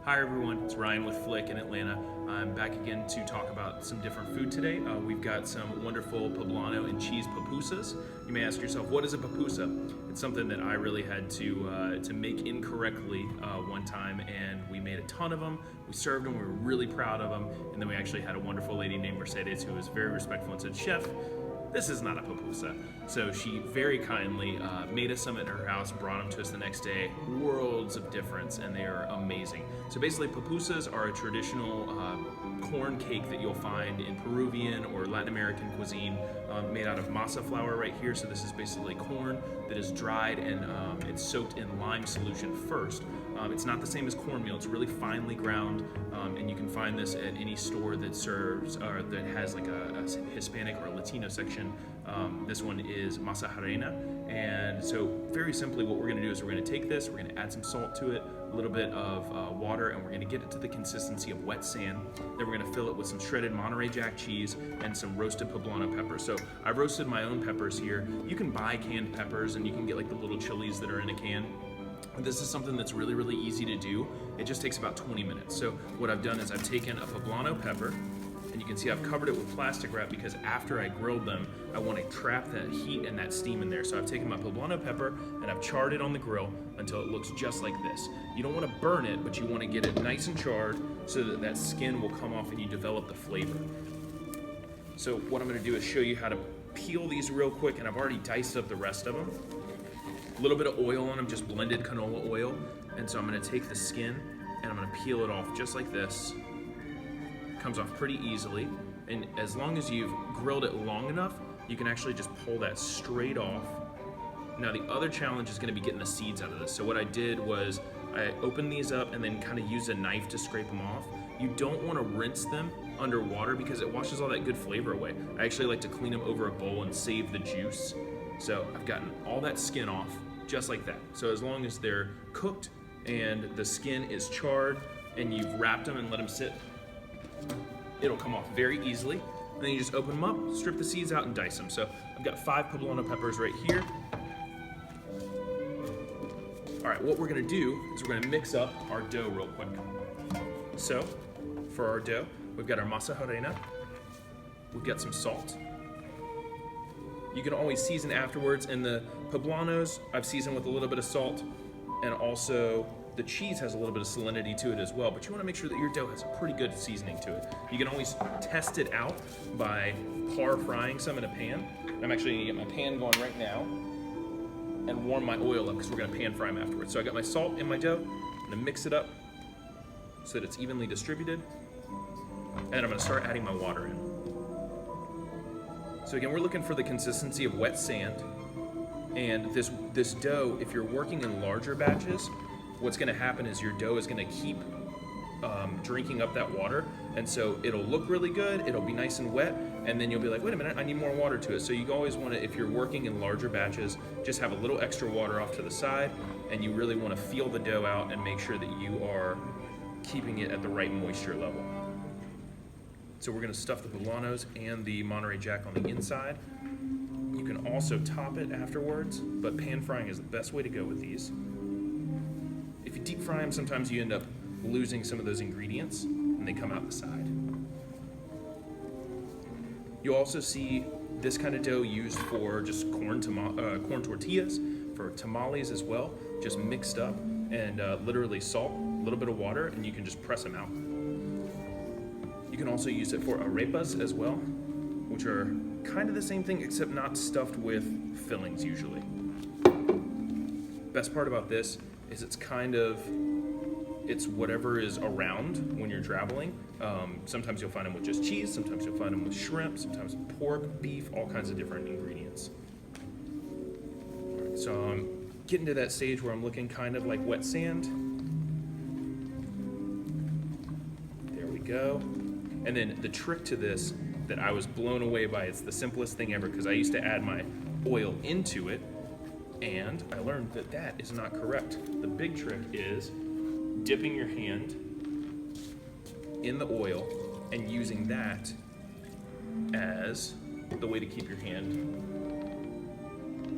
Hi everyone, it's Ryan with Flik in Atlanta. I'm back again to talk about some different food today. We've got some wonderful poblano and cheese pupusas. You may ask yourself, what is a pupusa? It's something that I really had to make incorrectly one time, and we made a ton of them. We served them, we were really proud of them, and then we actually had a wonderful lady named Mercedes who was very respectful and said, "Chef, this is not a pupusa." So she very kindly made us some at her house, brought them to us the next day. Worlds of difference, and they are amazing. So basically, pupusas are a traditional corn cake that you'll find in Peruvian or Latin American cuisine, made out of masa flour right here. So this is basically corn that is dried and it's soaked in lime solution first. It's not the same as cornmeal. It's really finely ground, and you can find this at any store that serves or that has like a Hispanic or a Latino section. This one is masa harina, and so very simply what we're going to do is we're going to take this, we're going to add some salt to it, a little bit of water, and we're going to get it to the consistency of wet sand. Then we're going to fill it with some shredded Monterey Jack cheese and some roasted poblano peppers. So I roasted my own peppers here. You can buy canned peppers, and you can get like the little chilies that are in a can. This is something that's really, really easy to do. It just takes about 20 minutes. So what I've done is I've taken a poblano pepper, and you can see I've covered it with plastic wrap because after I grilled them, I want to trap that heat and that steam in there. So I've taken my poblano pepper and I've charred it on the grill until it looks just like this. You don't want to burn it, but you want to get it nice and charred so that that skin will come off and you develop the flavor. So what I'm going to do is show you how to peel these real quick, and I've already diced up the rest of them. A little bit of oil on them, just blended canola oil. And so I'm gonna take the skin and I'm gonna peel it off just like this. Comes off pretty easily. And as long as you've grilled it long enough, you can actually just pull that straight off. Now the other challenge is gonna be getting the seeds out of this. So what I did was I opened these up and then kind of used a knife to scrape them off. You don't wanna rinse them underwater because it washes all that good flavor away. I actually like to clean them over a bowl and save the juice. So I've gotten all that skin off, just like that. So as long as they're cooked and the skin is charred and you've wrapped them and let them sit, it'll come off very easily. And then you just open them up, strip the seeds out, and dice them. So I've got 5 poblano peppers right here. All right, what we're gonna do is we're gonna mix up our dough real quick. So for our dough, we've got our masa harina, we've got some salt. You can always season afterwards, and the poblanos I've seasoned with a little bit of salt, and also the cheese has a little bit of salinity to it as well, but you want to make sure that your dough has a pretty good seasoning to it. You can always test it out by par frying some in a pan. I'm actually going to get my pan going right now and warm my oil up because we're going to pan fry them afterwards. So I got my salt in my dough. I'm going to mix it up so that it's evenly distributed, and I'm going to start adding my water in. So again, we're looking for the consistency of wet sand, and this dough, if you're working in larger batches, what's gonna happen is your dough is gonna keep drinking up that water, and so it'll look really good, it'll be nice and wet, and then you'll be like, wait a minute, I need more water to it. So you always wanna, if you're working in larger batches, just have a little extra water off to the side, and you really wanna feel the dough out and make sure that you are keeping it at the right moisture level. So we're gonna stuff the poblanos and the Monterey Jack on the inside. You can also top it afterwards, but pan frying is the best way to go with these. If you deep fry them, sometimes you end up losing some of those ingredients and they come out the side. You'll also see this kind of dough used for just corn tortillas, for tamales as well, just mixed up, and literally salt, a little bit of water, and you can just press them out. You can also use it for arepas as well, which are kind of the same thing except not stuffed with fillings usually. Best part about this is it's whatever is around when you're traveling. Sometimes you'll find them with just cheese, sometimes you'll find them with shrimp, sometimes pork, beef, all kinds of different ingredients. All right, so I'm getting to that stage where I'm looking kind of like wet sand. There we go. And then the trick to this that I was blown away by, it's the simplest thing ever because I used to add my oil into it and I learned that that is not correct. The big trick is dipping your hand in the oil and using that as the way to keep your hand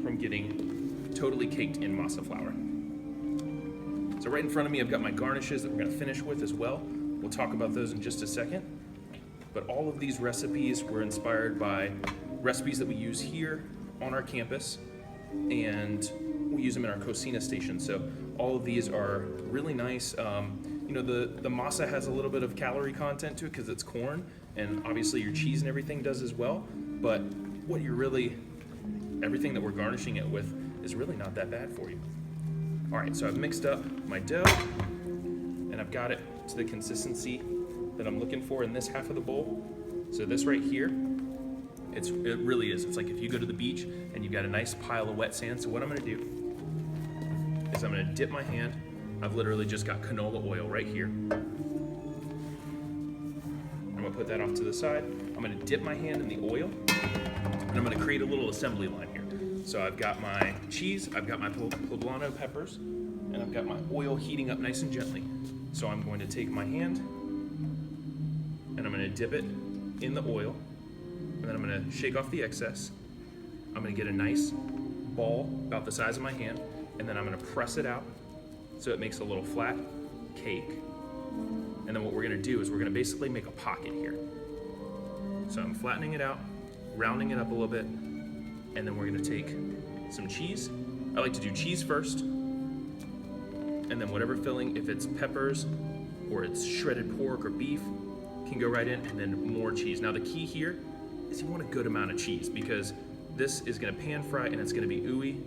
from getting totally caked in masa flour. So right in front of me, I've got my garnishes that we're gonna finish with as well. We'll talk about those in just a second. But all of these recipes were inspired by recipes that we use here on our campus, and we use them in our cocina station. So all of these are really nice. You know, the masa has a little bit of calorie content to it because it's corn, and obviously your cheese and everything does as well. But what you're really, everything that we're garnishing it with is really not that bad for you. All right, so I've mixed up my dough, and I've got it to the consistency that I'm looking for in this half of the bowl. So this right here, it really is. It's like if you go to the beach and you've got a nice pile of wet sand. So what I'm gonna do is I'm gonna dip my hand. I've literally just got canola oil right here. I'm gonna put that off to the side. I'm gonna dip my hand in the oil, and I'm gonna create a little assembly line here. So I've got my cheese, I've got my poblano peppers, and I've got my oil heating up nice and gently. So I'm going to take my hand, and I'm gonna dip it in the oil, and then I'm gonna shake off the excess. I'm gonna get a nice ball about the size of my hand, and then I'm gonna press it out so it makes a little flat cake. And then what we're gonna do is we're gonna basically make a pocket here. So I'm flattening it out, rounding it up a little bit, and then we're gonna take some cheese. I like to do cheese first, and then whatever filling, if it's peppers or it's shredded pork or beef, can go right in, and then more cheese. Now the key here is you want a good amount of cheese because this is gonna pan fry and it's gonna be ooey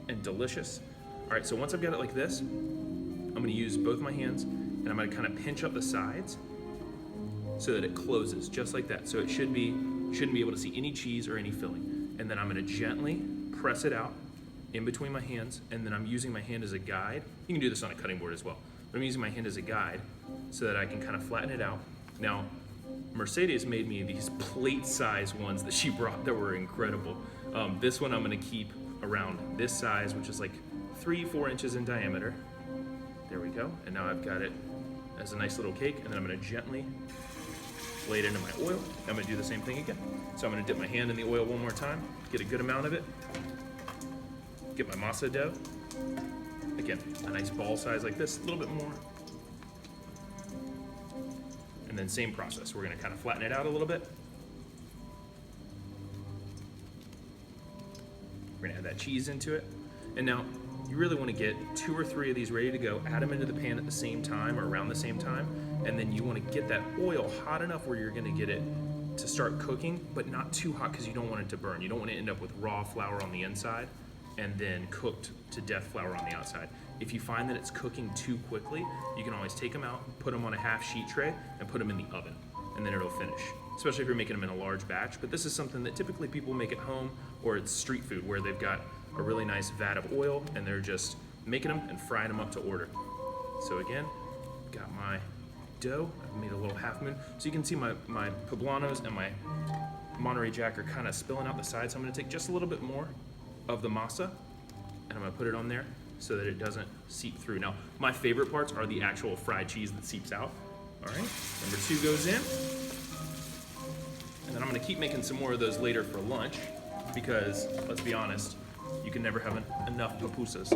and delicious. All right, so once I've got it like this, I'm gonna use both my hands and I'm gonna kind of pinch up the sides so that it closes just like that. So it shouldn't be able to see any cheese or any filling. And then I'm gonna gently press it out in between my hands, and then I'm using my hand as a guide. You can do this on a cutting board as well, but I'm using my hand as a guide so that I can kind of flatten it out. Now, Mercedes made me these plate-size ones that she brought that were incredible. This one I'm gonna keep around this size, which is like 3-4 inches in diameter. There we go. And now I've got it as a nice little cake, and then I'm gonna gently lay it into my oil. I'm gonna do the same thing again. So I'm gonna dip my hand in the oil one more time, get a good amount of it, get my masa dough. Again, a nice ball size like this, a little bit more. And then same process. We're gonna kind of flatten it out a little bit. We're gonna add that cheese into it. And now, you really wanna get 2 or 3 of these ready to go, add them into the pan at the same time or around the same time, and then you wanna get that oil hot enough where you're gonna get it to start cooking, but not too hot because you don't want it to burn. You don't want to end up with raw flour on the inside and then cooked to death flour on the outside. If you find that it's cooking too quickly, you can always take them out, put them on a half sheet tray, and put them in the oven, and then it'll finish. Especially if you're making them in a large batch, but this is something that typically people make at home, or it's street food where they've got a really nice vat of oil and they're just making them and frying them up to order. So again, got my dough. I've made a little half moon. So you can see my poblanos and my Monterey Jack are kind of spilling out the sides. So I'm gonna take just a little bit more of the masa and I'm gonna put it on there so that it doesn't seep through. Now, my favorite parts are the actual fried cheese that seeps out. All right, number 2 goes in. And then I'm gonna keep making some more of those later for lunch because, let's be honest, you can never have enough pupusas.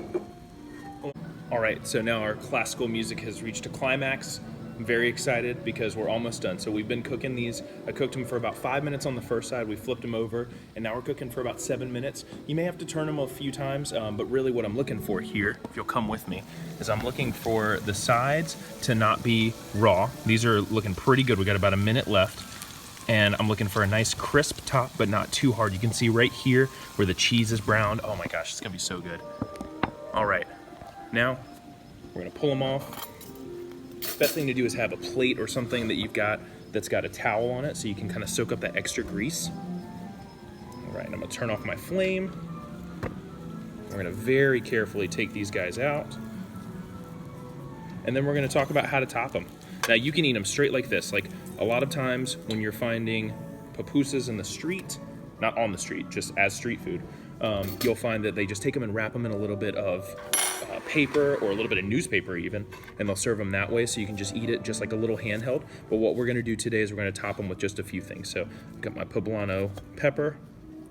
All right, so now our classical music has reached a climax. I'm very excited because we're almost done. So we've been cooking these. I cooked them for about 5 minutes on the first side. We flipped them over, and now we're cooking for about 7 minutes. You may have to turn them a few times, but really what I'm looking for here, if you'll come with me, is I'm looking for the sides to not be raw. These are looking pretty good. We got about a minute left, and I'm looking for a nice crisp top, but not too hard. You can see right here where the cheese is browned. Oh my gosh, it's gonna be so good. All right, now we're gonna pull them off. Best thing to do is have a plate or something that you've got that's got a towel on it so you can kind of soak up that extra grease. All right, I'm gonna turn off my flame. We're gonna very carefully take these guys out. And then we're gonna talk about how to top them. Now you can eat them straight like this. Like a lot of times when you're finding pupusas in the street, not on the street, just as street food, you'll find that they just take them and wrap them in a little bit of paper or a little bit of newspaper even, and they'll serve them that way so you can just eat it just like a little handheld. But what we're gonna do today is we're gonna top them with just a few things. So I've got my poblano pepper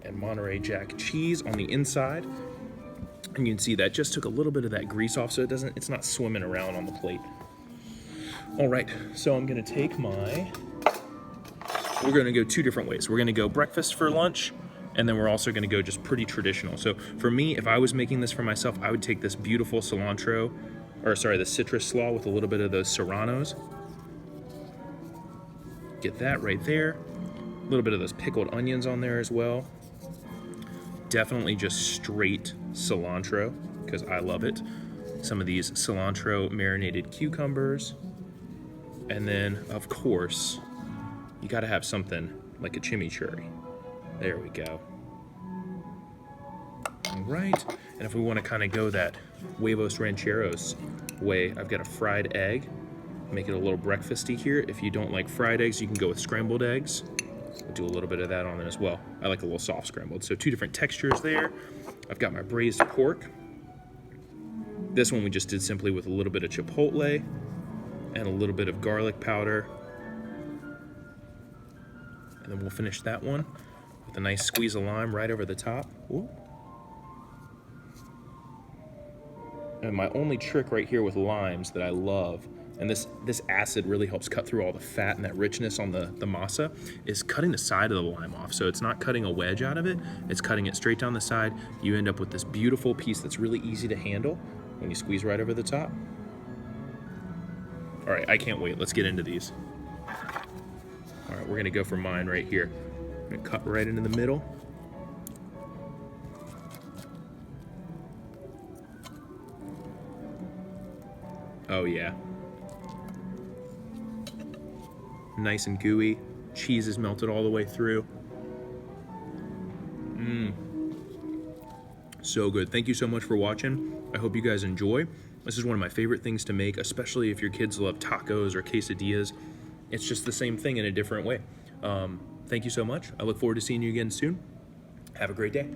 and Monterey Jack cheese on the inside. And you can see that just took a little bit of that grease off, so it's not swimming around on the plate. All right, so I'm gonna take we're gonna go two different ways. We're gonna go breakfast for lunch, and then we're also gonna go just pretty traditional. So for me, if I was making this for myself, I would take this beautiful the citrus slaw with a little bit of those serranos. Get that right there. A little bit of those pickled onions on there as well. Definitely just straight cilantro, because I love it. Some of these cilantro marinated cucumbers. And then, of course, you gotta have something like a chimichurri. There we go. All right, and if we wanna kinda go that huevos rancheros way, I've got a fried egg. Make it a little breakfasty here. If you don't like fried eggs, you can go with scrambled eggs. We'll do a little bit of that on it as well. I like a little soft scrambled. So two different textures there. I've got my braised pork. This one we just did simply with a little bit of chipotle and a little bit of garlic powder. And then we'll finish that one with a nice squeeze of lime right over the top. Ooh. And my only trick right here with limes that I love, and this acid really helps cut through all the fat and that richness on the masa, is cutting the side of the lime off. So it's not cutting a wedge out of it, it's cutting it straight down the side. You end up with this beautiful piece that's really easy to handle when you squeeze right over the top. All right, I can't wait. Let's get into these. All right, we're gonna go for mine right here. I'm gonna cut right into the middle. Oh yeah. Nice and gooey. Cheese is melted all the way through. So good. Thank you so much for watching. I hope you guys enjoy. This is one of my favorite things to make, especially if your kids love tacos or quesadillas. It's just the same thing in a different way. Thank you so much. I look forward to seeing you again soon. Have a great day.